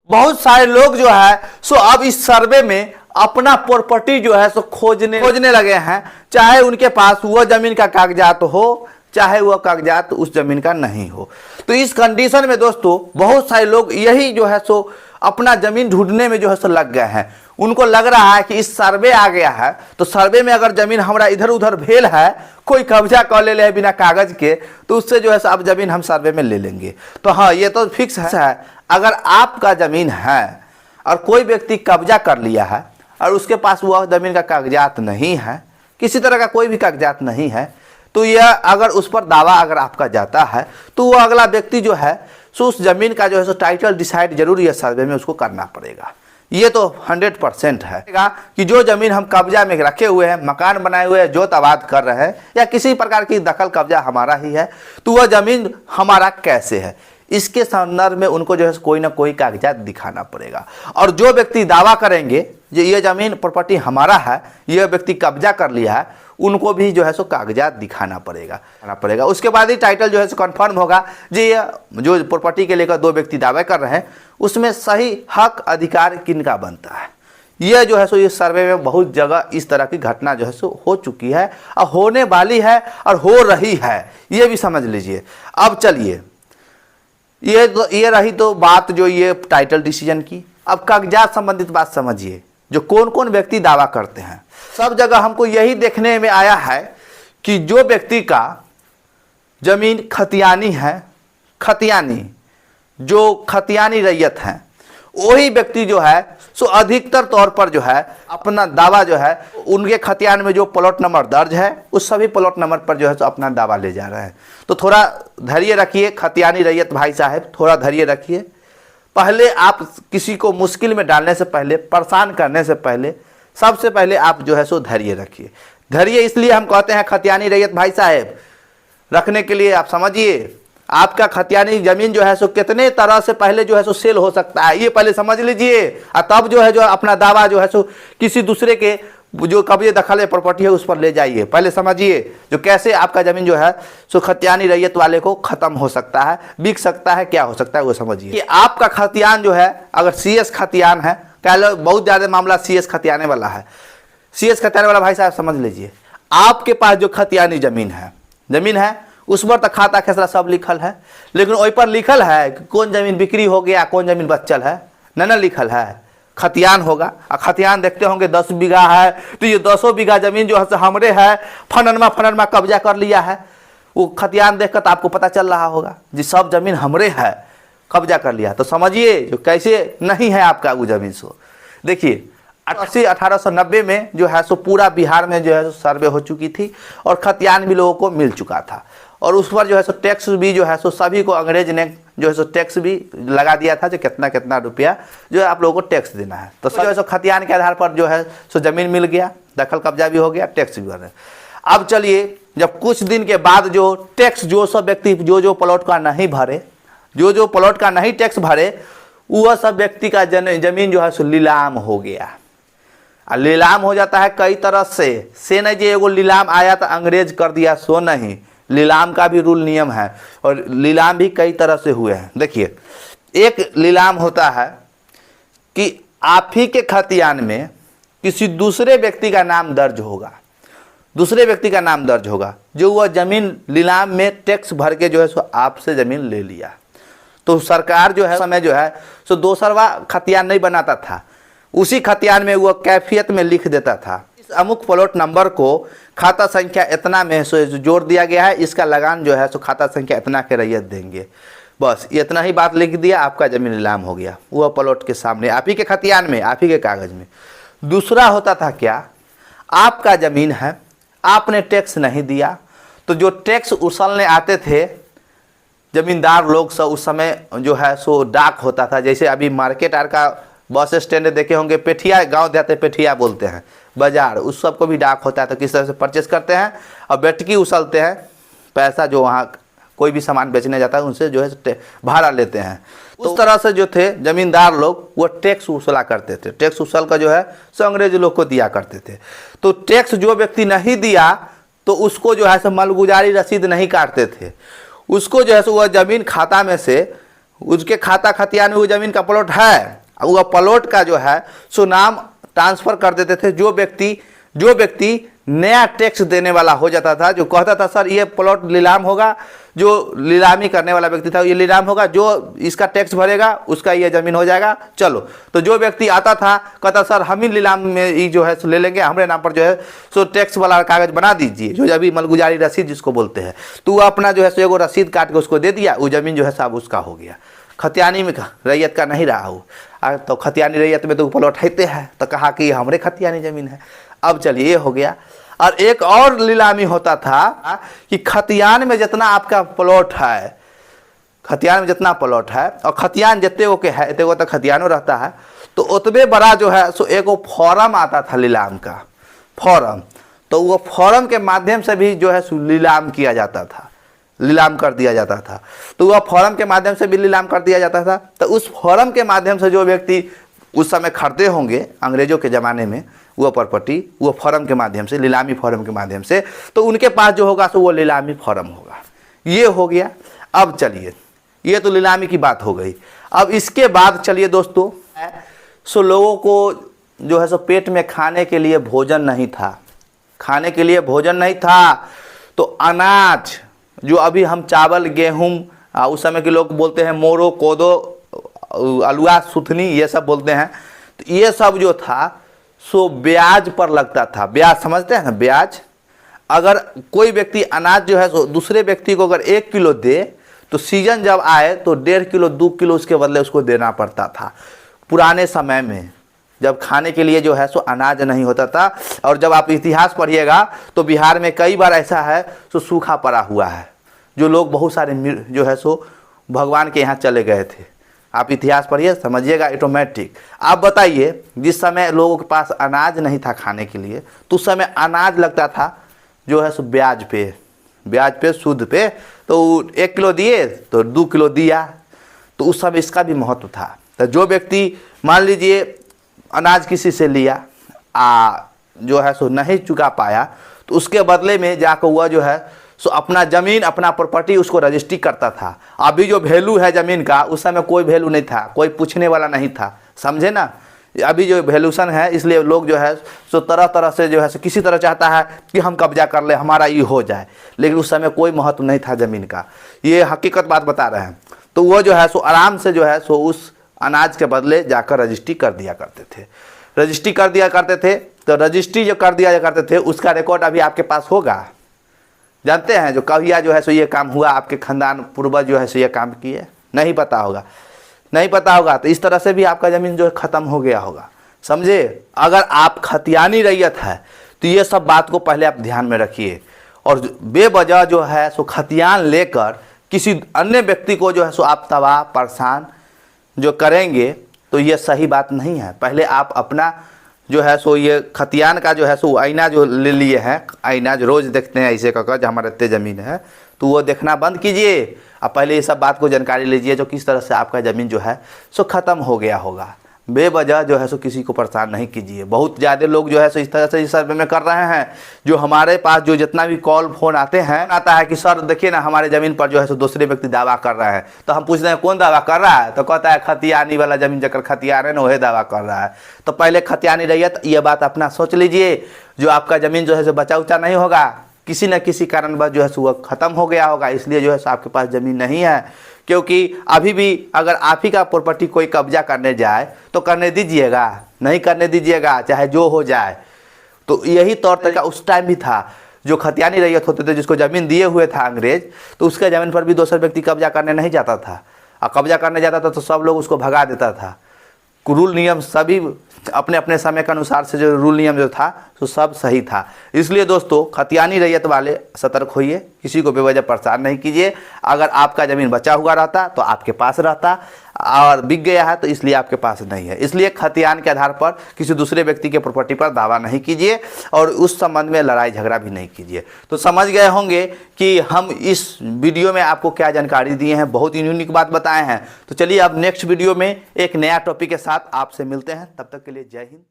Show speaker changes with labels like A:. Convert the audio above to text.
A: बहुत सारे लोग जो है सो अब इस सर्वे में अपना प्रॉपर्टी जो है सो खोजने लगे हैं, चाहे उनके पास वो जमीन का कागजात हो चाहे वह कागजात उस जमीन का नहीं हो। तो इस कंडीशन में दोस्तों बहुत सारे लोग यही जो है सो अपना जमीन ढूंढने में जो है सो लग गए हैं। उनको लग रहा है कि इस सर्वे आ गया है तो सर्वे में अगर जमीन हमारा इधर उधर भेल है, कोई कब्जा कर ले है बिना कागज के, तो उससे जो है सो अब जमीन हम सर्वे में ले लेंगे। तो हाँ, ये तो फिक्स है, अगर आपका जमीन है और कोई व्यक्ति कब्जा कर लिया है और उसके पास वह जमीन का कागजात नहीं है, किसी तरह का कोई भी कागजात नहीं है, तो यह अगर उस पर दावा अगर आपका जाता है तो वो अगला व्यक्ति जो है सो उस जमीन का जो है सो टाइटल डिसाइड जरूर यह सर्वे में उसको करना पड़ेगा। ये तो 100% है कि जो जमीन हम कब्जा में रखे हुए हैं, मकान बनाए हुए हैं, जोत आबाद कर रहे हैं या किसी प्रकार की दखल कब्जा हमारा ही है, तो वह जमीन हमारा कैसे है, इसके संदर्भ में उनको जो है कोई ना कोई कागजात दिखाना पड़ेगा। और जो व्यक्ति दावा करेंगे ये जमीन प्रॉपर्टी हमारा है, यह व्यक्ति कब्जा कर लिया है, उनको भी जो है सो कागजात दिखाना पड़ेगा। उसके बाद ही टाइटल जो है सो कन्फर्म होगा जी जो प्रॉपर्टी के लेकर दो व्यक्ति दावे कर रहे हैं उसमें सही हक अधिकार किनका बनता है। यह जो है सो इस सर्वे में बहुत जगह इस तरह की घटना जो है सो हो चुकी है और होने वाली है और हो रही है, ये भी समझ लीजिए। अब चलिए, ये रही तो बात जो ये टाइटल डिसीजन की। अब कागजात संबंधित बात समझिए, जो कौन कौन व्यक्ति दावा करते हैं। सब जगह हमको यही देखने में आया है कि जो व्यक्ति का जमीन खतियानी है, जो खतियानी रैयत है, वही व्यक्ति जो है सो अधिकतर तौर पर जो है अपना दावा जो है उनके खतियान में जो प्लॉट नंबर दर्ज है उस सभी प्लॉट नंबर पर जो है सो अपना दावा ले जा रहे हैं। तो थोड़ा धैर्य रखिए खतियानी रैयत भाई साहब, थोड़ा धैर्य रखिए। पहले आप किसी को मुश्किल में डालने से पहले, परेशान करने से पहले, सबसे पहले आप जो है सो धैर्य रखिए। धैर्य इसलिए हम कहते हैं खतियानी रैयत भाई साहब रखने के लिए, आप समझिए आपका खतियानी जमीन जो है सो कितने तरह से पहले जो है सो सेल हो सकता है, ये पहले समझ लीजिए। और तब जो है जो अपना दावा जो है सो किसी दूसरे के जो कब्जे दखल प्रॉपर्टी है उस पर ले जाइए। पहले समझिए जो कैसे आपका जमीन जो है सो खतियानी रैयत वाले को खत्म हो सकता है, बिक सकता है, क्या हो सकता है वो समझिए। कि आपका खतियान जो है अगर CS खतियान है, कह लो बहुत ज़्यादा मामला CS खतियाने वाला है, CS खतियाने वाला भाई साहब समझ लीजिए, आपके पास जो खतियानी जमीन है उस पर तो खाता खेसरा सब लिखल है, लेकिन वही पर लिखल है कि कौन जमीन बिक्री हो गया, कौन जमीन बचल है, न लिखल है। खतियान होगा और खतियान देखते होंगे 10 बीघा है तो ये 10 बीघा जमीन जो है हमरे है, फननमा कब्जा कर लिया है। वो खतियान देखकर तो आपको पता चल रहा होगा जी सब जमीन हमरे है, कब्जा कर लिया। तो समझिए जो कैसे नहीं है आपका वो जमीन। सो देखिए 1890 में जो है सो पूरा बिहार में जो है सर्वे हो चुकी थी और खतियान भी लोगों को मिल चुका था, और उस पर जो है सो टैक्स भी जो है सो सभी को अंग्रेज ने जो है सो टैक्स भी लगा दिया था, जो कितना रुपया जो है आप लोगों को टैक्स देना है। तो जो है सो खतियान के आधार पर जो है सो जमीन मिल गया, दखल कब्जा भी हो गया, टैक्स भी भर रहे। अब चलिए जब कुछ दिन के बाद जो टैक्स जो सब व्यक्ति जो प्लॉट का नहीं भरे, जो प्लॉट का नहीं टैक्स भरे, वह सब व्यक्ति का जमीन जो है सो नीलाम हो गया। नीलाम हो जाता है कई तरह से नहीं जो एगो नीलाम आया तो अंग्रेज कर दिया सो नहीं, नीलाम का भी रूल नियम है और नीलाम भी कई तरह से हुए हैं। देखिए एक नीलाम होता है कि आप ही के खतियान में किसी दूसरे व्यक्ति का नाम दर्ज होगा, जो वह जमीन नीलाम में टैक्स भर के जो है सो आपसे जमीन ले लिया। तो सरकार जो है समय जो है सो दूसरा खतियान नहीं बनाता था, उसी खतियान में वह कैफियत में लिख देता था इस अमुक प्लॉट नंबर को खाता संख्या इतना में जोड़ दिया गया है, इसका लगान जो है सो खाता संख्या इतना के रैयत देंगे। बस इतना ही बात लिख दिया, आपका जमीन नीलाम हो गया, वह प्लॉट के सामने आप ही के खतियान में, आप ही के कागज में। दूसरा होता था क्या, आपका जमीन है, आपने टैक्स नहीं दिया, तो जो टैक्स उछलने आते थे जमींदार लोग सब उस समय जो है सो डाक होता था। जैसे अभी मार्केट आर का बस स्टैंड देखे होंगे, पेठिया गांव देते पेठिया बोलते हैं, बाजार, उस सबको भी डाक होता है। तो किस तरह से परचेस करते हैं और बैठकी उछलते हैं, पैसा जो वहाँ कोई भी सामान बेचने जाता है उनसे जो है भाड़ा लेते हैं। तो उस तरह से जो थे जमींदार लोग वो टैक्स उछला करते थे, टैक्स उछल का जो है सो अंग्रेज लोग को दिया करते थे। तो टैक्स जो व्यक्ति नहीं दिया तो उसको जो है सो मालगुजारी रसीद नहीं काटते थे, उसको जो है सो वह जमीन खाता में से उसके खाता खतियान में वो जमीन का प्लॉट है, वो प्लॉट का जो है सो नाम ट्रांसफर कर देते थे। जो व्यक्ति नया टैक्स देने वाला हो जाता था, जो कहता था सर ये प्लॉट नीलाम होगा, जो नीलामी करने वाला व्यक्ति था ये नीलाम होगा, जो इसका टैक्स भरेगा उसका ये जमीन हो जाएगा, चलो। तो जो व्यक्ति आता था कहता सर हम ही नीलाम में ये जो है सो ले लेंगे, हमारे नाम पर जो है सो टैक्स वाला कागज बना दीजिए, जो अभी मलगुजारी रसीद जिसको बोलते हैं। तो वो अपना जो है सो एगो रसीद काट के उसको दे दिया, वो जमीन जो है सब उसका हो गया। खतियानी में रैयत का नहीं रहा हो, तो खतियानी रैयत में तो प्लॉट हैते हैं, तो कहा कि हमारे खतियानी जमीन है। अब चलिए ये हो गया। और एक और नीलामी होता था कि खतियान में जितना आपका प्लॉट है, खतियान में जितना प्लॉट है और खतियान जितने वो के है तो खतियानो रहता है, तो उतने बड़ा जो है सो एक फॉर्म आता था नीलाम का फॉर्म। तो वो फॉर्म के माध्यम से भी जो है नीलाम किया जाता था, नीलाम कर दिया जाता था। तो वह फॉर्म के माध्यम से भी नीलाम कर दिया जाता था। तो उस फॉर्म के माध्यम से जो व्यक्ति उस समय खरीदे होंगे अंग्रेजों के ज़माने में वो प्रॉपर्टी, वो फॉर्म के माध्यम से, नीलामी फॉर्म के माध्यम से, तो उनके पास जो होगा सो वो नीलामी फॉर्म होगा। ये हो गया। अब चलिए, ये तो नीलामी की बात हो गई। अब इसके बाद चलिए दोस्तों, सो लोगों को जो है सो पेट में खाने के लिए भोजन नहीं था, खाने के लिए भोजन नहीं था। तो अनाज जो अभी हम चावल गेहूँ, उस समय के लोग बोलते हैं मोरो कोदो अलुआ सुथनी ये सब बोलते हैं, तो ये सब जो था सो ब्याज पर लगता था। ब्याज समझते हैं ना, ब्याज। अगर कोई व्यक्ति अनाज जो है सो दूसरे व्यक्ति को अगर 1 किलो दे, तो सीजन जब आए तो 1.5 किलो 2 किलो उसके बदले उसको देना पड़ता था पुराने समय में, जब खाने के लिए जो है सो अनाज नहीं होता था। और जब आप इतिहास पढ़िएगा तो बिहार में कई बार ऐसा है सो सूखा पड़ा हुआ है, जो लोग बहुत सारे जो है सो भगवान के यहाँ चले गए थे। आप इतिहास पढ़िए, समझिएगा ऑटोमेटिक। आप बताइए, जिस समय लोगों के पास अनाज नहीं था खाने के लिए, तो उस समय अनाज लगता था जो है सो ब्याज पे सूद पे। तो 1 किलो दिए तो 2 किलो दिया, तो उस समय इसका भी महत्व था। तो जो व्यक्ति मान लीजिए अनाज किसी से लिया, जो है सो नहीं चुका पाया, तो उसके बदले में जाकर हुआ जो है सो अपना ज़मीन, अपना प्रॉपर्टी उसको रजिस्ट्री करता था। अभी जो वैल्यू है ज़मीन का, उस समय कोई वैल्यू नहीं था, कोई पूछने वाला नहीं था, समझे ना। अभी जो वैल्यूशन है, इसलिए लोग जो है सो तरह तरह से जो है सो किसी तरह चाहता है कि हम कब्जा कर ले, हमारा ये हो जाए। लेकिन उस समय कोई महत्व नहीं था ज़मीन का, ये हकीकत बात बता रहे हैं। तो वो जो है सो आराम से जो है सो उस अनाज के बदले जाकर रजिस्ट्री कर दिया करते थे, रजिस्ट्री कर दिया करते थे। तो रजिस्ट्री जो कर दिया करते थे उसका रिकॉर्ड अभी आपके पास होगा, जानते हैं, जो कहिया जो है सो ये काम हुआ, आपके खानदान पूर्वज जो है सो ये काम किए, नहीं पता होगा, नहीं पता होगा। तो इस तरह से भी आपका ज़मीन जो है ख़त्म हो गया होगा, समझे। अगर आप खतियानी रैयत है तो ये सब बात को पहले आप ध्यान में रखिए। और बेवजह जो है सो खतियान लेकर किसी अन्य व्यक्ति को जो है सो आप तबाह परेशान जो करेंगे, तो ये सही बात नहीं है। पहले आप अपना जो है सो ये खतियान का जो है सो आईना जो ले लिए हैं, आईना जो रोज़ देखते हैं ऐसे कहकर जो हमारे इतने ज़मीन है, तो वो देखना बंद कीजिए। अब पहले ये सब बात को जानकारी लीजिए जो किस तरह से आपका ज़मीन जो है सो ख़त्म हो गया होगा। बेवजह जो है सो किसी को परेशान नहीं कीजिए। बहुत ज़्यादा लोग जो है सो इस तरह से इस सर्वे में कर रहे हैं। जो हमारे पास जो जितना भी कॉल फोन आते हैं, आता है कि सर देखिए ना हमारे ज़मीन पर जो है सो दूसरे व्यक्ति दावा कर रहे हैं। तो हम पूछते हैं कौन दावा कर रहा है, तो कहता है खतियानी वाला ज़मीन जकर खतियान है ना वही दावा कर रहा है। तो पहले खतियानी रैयत ये बात अपना सोच लीजिए, जो आपका ज़मीन जो है सो बचा उचा नहीं होगा, किसी न किसी कारणवश जो है सो वह ख़त्म हो गया होगा, इसलिए जो है सो आपके पास ज़मीन नहीं है। क्योंकि अभी भी अगर आप ही का प्रॉपर्टी कोई कब्जा करने जाए तो करने दीजिएगा, नहीं करने दीजिएगा, चाहे जो हो जाए। तो यही तौर तरीका उस टाइम भी था। जो खतियानी रैयत होते थे, जिसको ज़मीन दिए हुए था अंग्रेज, तो उसके ज़मीन पर भी दूसरा व्यक्ति कब्जा करने नहीं जाता था। और कब्जा करने जाता था तो सब लोग उसको भगा देता था। रूल नियम सभी अपने अपने समय के अनुसार से जो रूल नियम जो था तो सब सही था। इसलिए दोस्तों खतियानी रैयत वाले सतर्क होइए, किसी को बेवजह परेशान नहीं कीजिए। अगर आपका ज़मीन बचा हुआ रहता तो आपके पास रहता, और बिक गया है तो इसलिए आपके पास नहीं है। इसलिए खतियान के आधार पर किसी दूसरे व्यक्ति के प्रॉपर्टी पर दावा नहीं कीजिए और उस संबंध में लड़ाई झगड़ा भी नहीं कीजिए। तो समझ गए होंगे कि हम इस वीडियो में आपको क्या जानकारी दिए हैं, बहुत यूनिक बात बताए हैं। तो चलिए अब नेक्स्ट वीडियो में एक नया टॉपिक के साथ आपसे मिलते हैं, तब तक के लिए जय हिंद।